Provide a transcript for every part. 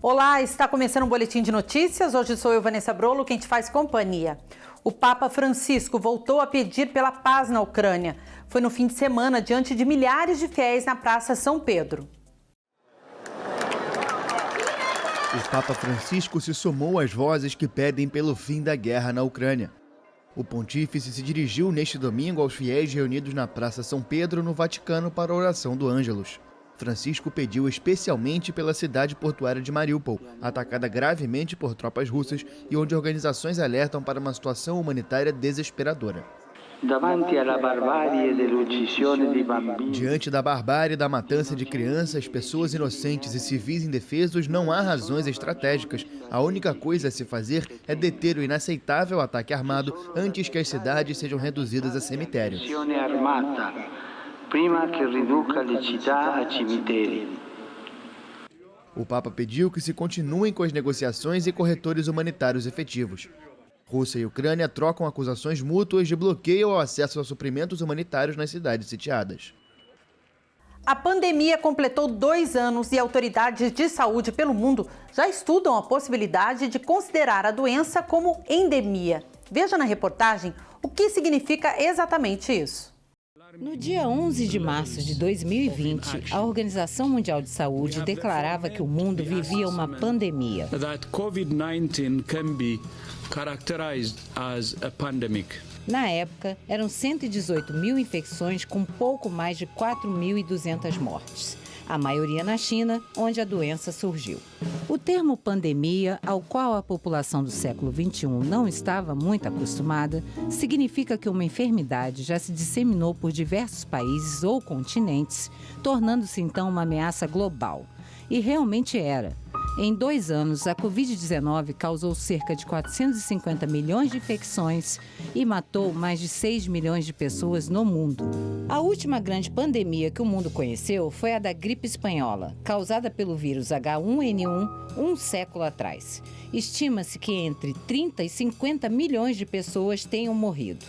Olá, está começando um boletim de notícias. Hoje sou eu, Vanessa Brolo, quem te faz companhia. O Papa Francisco voltou a pedir pela paz na Ucrânia. Foi no fim de semana, diante de milhares de fiéis na Praça São Pedro. O Papa Francisco se somou às vozes que pedem pelo fim da guerra na Ucrânia. O pontífice se dirigiu neste domingo aos fiéis reunidos na Praça São Pedro, no Vaticano, para a oração do Ângelus. Francisco pediu especialmente pela cidade portuária de Mariupol, atacada gravemente por tropas russas e onde organizações alertam para uma situação humanitária desesperadora. Diante da barbárie da matança de crianças, pessoas inocentes e civis indefesos, não há razões estratégicas. A única coisa a se fazer é deter o inaceitável ataque armado antes que as cidades sejam reduzidas a cemitérios. O Papa pediu que se continuem com as negociações e corretores humanitários efetivos. Rússia e Ucrânia trocam acusações mútuas de bloqueio ao acesso a suprimentos humanitários nas cidades sitiadas. A pandemia completou 2 anos e autoridades de saúde pelo mundo já estudam a possibilidade de considerar a doença como endemia. Veja na reportagem o que significa exatamente isso. No dia 11 de março de 2020, a Organização Mundial de Saúde declarava que o mundo vivia uma pandemia. Na época, eram 118 mil infecções com pouco mais de 4.200 mortes. A maioria na China, onde a doença surgiu. O termo pandemia, ao qual a população do século XXI não estava muito acostumada, significa que uma enfermidade já se disseminou por diversos países ou continentes, tornando-se então uma ameaça global. E realmente era. Em 2 anos, a Covid-19 causou cerca de 450 milhões de infecções e matou mais de 6 milhões de pessoas no mundo. A última grande pandemia que o mundo conheceu foi a da gripe espanhola, causada pelo vírus H1N1 um século atrás. Estima-se que entre 30 e 50 milhões de pessoas tenham morrido.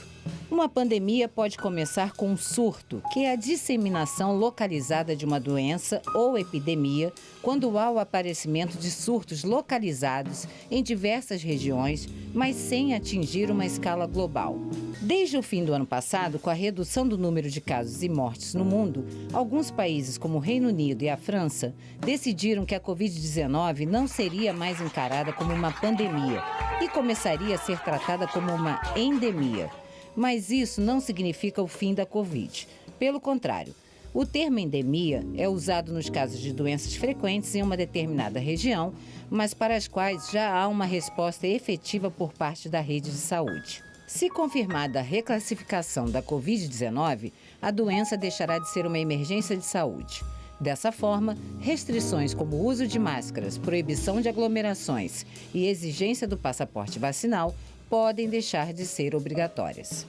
Uma pandemia pode começar com um surto, que é a disseminação localizada de uma doença ou epidemia, quando há o aparecimento de surtos localizados em diversas regiões, mas sem atingir uma escala global. Desde o fim do ano passado, com a redução do número de casos e mortes no mundo, alguns países como o Reino Unido e a França decidiram que a Covid-19 não seria mais encarada como uma pandemia e começaria a ser tratada como uma endemia. Mas isso não significa o fim da Covid. Pelo contrário, o termo endemia é usado nos casos de doenças frequentes em uma determinada região, mas para as quais já há uma resposta efetiva por parte da rede de saúde. Se confirmada a reclassificação da Covid-19, a doença deixará de ser uma emergência de saúde. Dessa forma, restrições como o uso de máscaras, proibição de aglomerações e exigência do passaporte vacinal podem deixar de ser obrigatórias.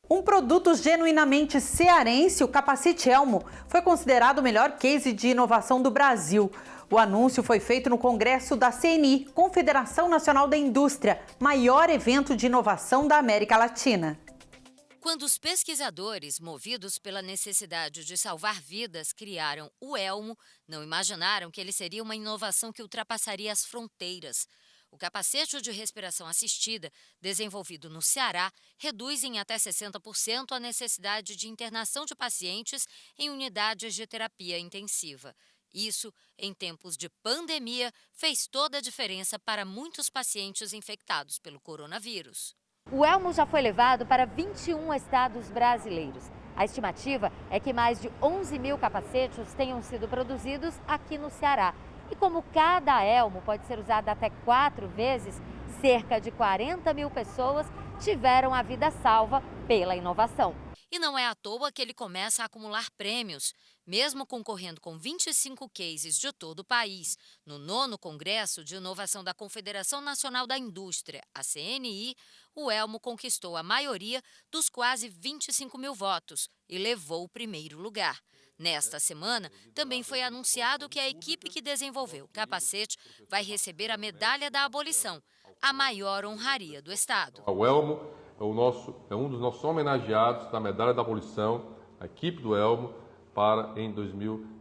Um produto genuinamente cearense, o capacete Elmo, foi considerado o melhor case de inovação do Brasil. O anúncio foi feito no Congresso da CNI, Confederação Nacional da Indústria, maior evento de inovação da América Latina. Quando os pesquisadores, movidos pela necessidade de salvar vidas, criaram o Elmo, não imaginaram que ele seria uma inovação que ultrapassaria as fronteiras. O capacete de respiração assistida, desenvolvido no Ceará, reduz em até 60% a necessidade de internação de pacientes em unidades de terapia intensiva. Isso, em tempos de pandemia, fez toda a diferença para muitos pacientes infectados pelo coronavírus. O Elmo já foi levado para 21 estados brasileiros. A estimativa é que mais de 11 mil capacetes tenham sido produzidos aqui no Ceará. E como cada elmo pode ser usado até 4 vezes, cerca de 40 mil pessoas tiveram a vida salva pela inovação. E não é à toa que ele começa a acumular prêmios. Mesmo concorrendo com 25 cases de todo o país, no 9º Congresso de Inovação da Confederação Nacional da Indústria, a CNI, o Elmo conquistou a maioria dos quase 25 mil votos e levou o primeiro lugar. Nesta semana, também foi anunciado que a equipe que desenvolveu o capacete vai receber a Medalha da Abolição, a maior honraria do Estado. O Elmo é um dos nossos homenageados da Medalha da Abolição, a equipe do Elmo,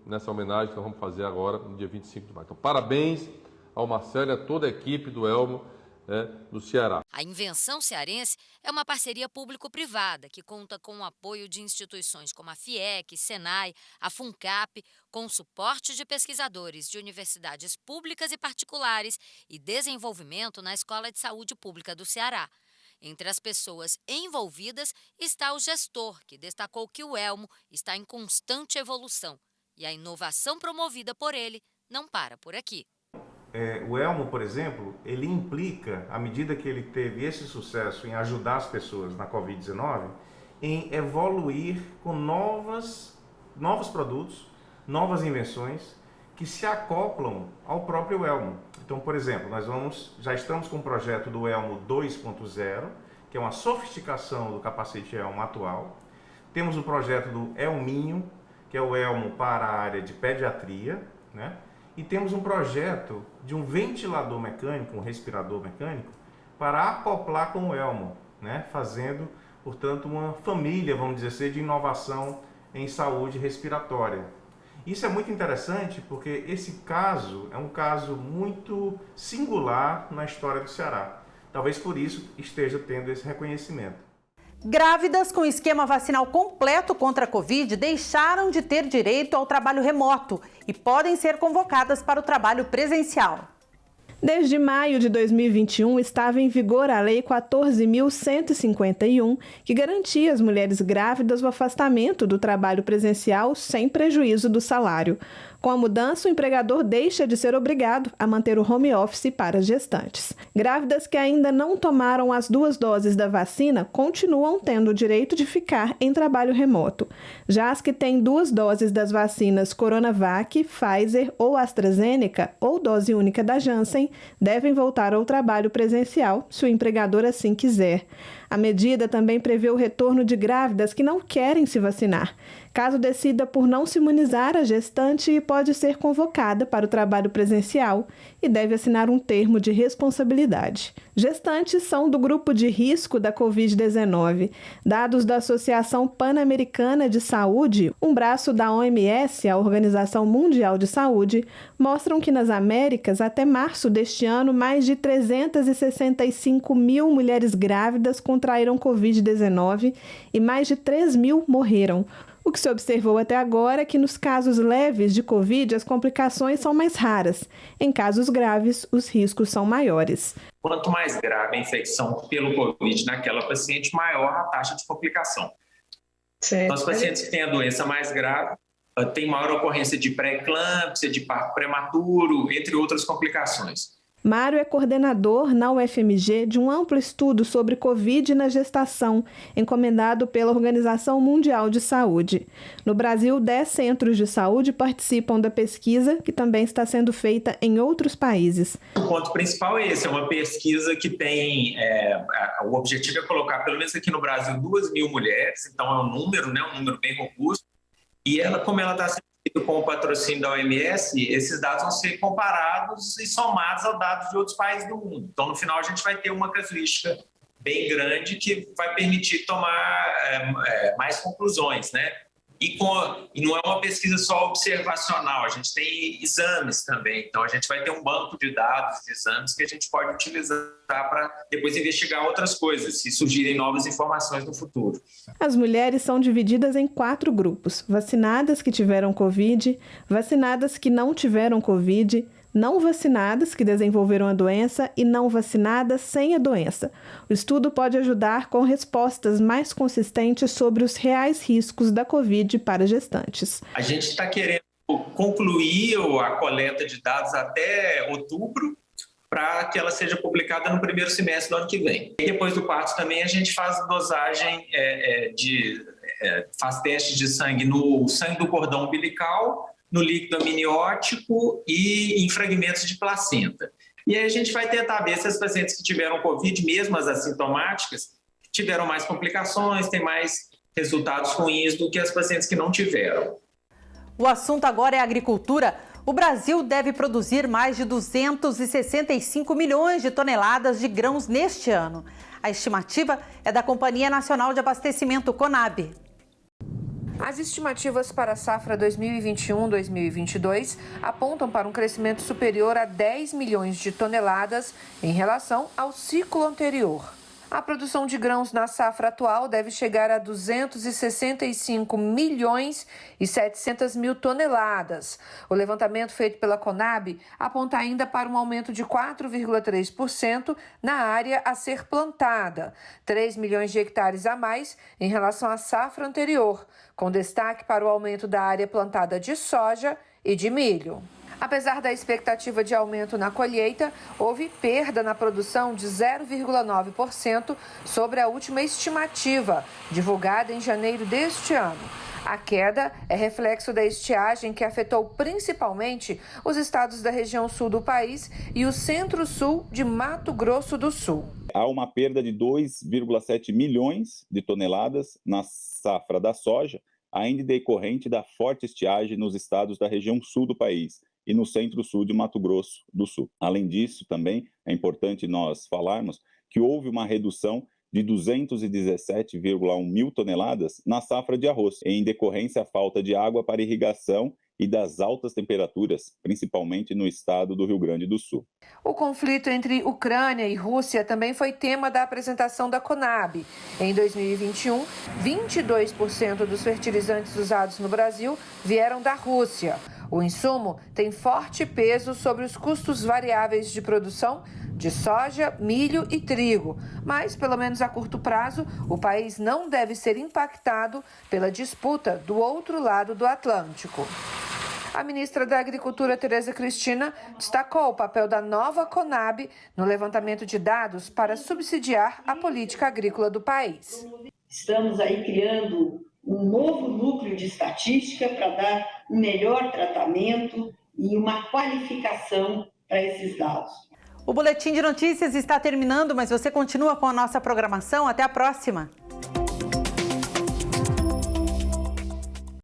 nessa homenagem que nós vamos fazer agora, no dia 25 de maio. Então, parabéns ao Marcelo e a toda a equipe do Elmo do Ceará. A Invenção Cearense é uma parceria público-privada que conta com o apoio de instituições como a FIEC, Senai, a FUNCAP, com suporte de pesquisadores de universidades públicas e particulares e desenvolvimento na Escola de Saúde Pública do Ceará. Entre as pessoas envolvidas está o gestor, que destacou que o Elmo está em constante evolução e a inovação promovida por ele não para por aqui. O Elmo, por exemplo, ele implica, à medida que ele teve esse sucesso em ajudar as pessoas na Covid-19, em evoluir com novos produtos, novas invenções que se acoplam ao próprio Elmo. Então, por exemplo, já estamos com o projeto do Elmo 2.0, que é uma sofisticação do capacete Elmo atual. Temos o projeto do Elminho, que é o Elmo para a área de pediatria, né? E temos um projeto de um ventilador mecânico, um respirador mecânico, para acoplar com o Elmo, né? Fazendo, portanto, uma família, vamos dizer assim, de inovação em saúde respiratória. Isso é muito interessante porque esse caso é um caso muito singular na história do Ceará. Talvez por isso esteja tendo esse reconhecimento. Grávidas com esquema vacinal completo contra a Covid deixaram de ter direito ao trabalho remoto e podem ser convocadas para o trabalho presencial. Desde maio de 2021, estava em vigor a Lei 14.151, que garantia às mulheres grávidas o afastamento do trabalho presencial sem prejuízo do salário. Com a mudança, o empregador deixa de ser obrigado a manter o home office para gestantes. Grávidas que ainda não tomaram as 2 doses da vacina continuam tendo o direito de ficar em trabalho remoto. Já as que têm 2 doses das vacinas Coronavac, Pfizer ou AstraZeneca, ou dose única da Janssen, devem voltar ao trabalho presencial, se o empregador assim quiser. A medida também prevê o retorno de grávidas que não querem se vacinar. Caso decida por não se imunizar, a gestante pode ser convocada para o trabalho presencial e deve assinar um termo de responsabilidade. Gestantes são do grupo de risco da Covid-19. Dados da Associação Pan-Americana de Saúde, um braço da OMS, a Organização Mundial de Saúde, mostram que nas Américas, até março deste ano, mais de 365 mil mulheres grávidas contraíram Covid-19 e mais de 3 mil morreram. O que se observou até agora é que nos casos leves de Covid, as complicações são mais raras. Em casos graves, os riscos são maiores. Quanto mais grave a infecção pelo Covid naquela paciente, maior a taxa de complicação. Então, os pacientes que têm a doença mais grave têm maior ocorrência de pré-eclâmpsia, de parto prematuro, entre outras complicações. Mário é coordenador na UFMG de um amplo estudo sobre Covid na gestação, encomendado pela Organização Mundial de Saúde. No Brasil, 10 centros de saúde participam da pesquisa, que também está sendo feita em outros países. O ponto principal é esse, é uma pesquisa que tem, o objetivo é colocar, pelo menos aqui no Brasil, 2.000 mulheres, então é um número bem robusto, e como ela está sendo com o patrocínio da OMS, esses dados vão ser comparados e somados aos dados de outros países do mundo. Então, no final, a gente vai ter uma casuística bem grande que vai permitir tomar mais conclusões, né? E não é uma pesquisa só observacional, a gente tem exames também. Então, a gente vai ter um banco de dados, de exames, que a gente pode utilizar para depois investigar outras coisas, se surgirem novas informações no futuro. As mulheres são divididas em 4 grupos: vacinadas que tiveram Covid, vacinadas que não tiveram Covid, não vacinadas que desenvolveram a doença e não vacinadas sem a doença. O estudo pode ajudar com respostas mais consistentes sobre os reais riscos da Covid para gestantes. A gente está querendo concluir a coleta de dados até outubro, para que ela seja publicada no primeiro semestre do ano que vem. E depois do parto também a gente faz dosagem faz testes de sangue no sangue do cordão umbilical, no líquido amniótico e em fragmentos de placenta. E aí a gente vai tentar ver se as pacientes que tiveram Covid, mesmo as assintomáticas, tiveram mais complicações, têm mais resultados ruins do que as pacientes que não tiveram. O assunto agora é agricultura. O Brasil deve produzir mais de 265 milhões de toneladas de grãos neste ano. A estimativa é da Companhia Nacional de Abastecimento, CONAB. As estimativas para a safra 2021-2022 apontam para um crescimento superior a 10 milhões de toneladas em relação ao ciclo anterior. A produção de grãos na safra atual deve chegar a 265 milhões e 700 mil toneladas. O levantamento feito pela Conab aponta ainda para um aumento de 4,3% na área a ser plantada, 3 milhões de hectares a mais em relação à safra anterior, com destaque para o aumento da área plantada de soja e de milho. Apesar da expectativa de aumento na colheita, houve perda na produção de 0,9% sobre a última estimativa, divulgada em janeiro deste ano. A queda é reflexo da estiagem que afetou principalmente os estados da região sul do país e o centro-sul de Mato Grosso do Sul. Há uma perda de 2,7 milhões de toneladas na safra da soja, ainda decorrente da forte estiagem nos estados da região sul do país e no centro-sul de Mato Grosso do Sul. Além disso, também é importante nós falarmos que houve uma redução de 217,1 mil toneladas na safra de arroz, em decorrência à falta de água para irrigação e das altas temperaturas, principalmente no estado do Rio Grande do Sul. O conflito entre Ucrânia e Rússia também foi tema da apresentação da Conab. Em 2021, 22% dos fertilizantes usados no Brasil vieram da Rússia. O insumo tem forte peso sobre os custos variáveis de produção de soja, milho e trigo, mas, pelo menos a curto prazo, o país não deve ser impactado pela disputa do outro lado do Atlântico. A ministra da Agricultura, Tereza Cristina, destacou o papel da nova Conab no levantamento de dados para subsidiar a política agrícola do país. Estamos aí criando um novo núcleo de estatística para dar um melhor tratamento e uma qualificação para esses dados. O Boletim de Notícias está terminando, mas você continua com a nossa programação. Até a próxima!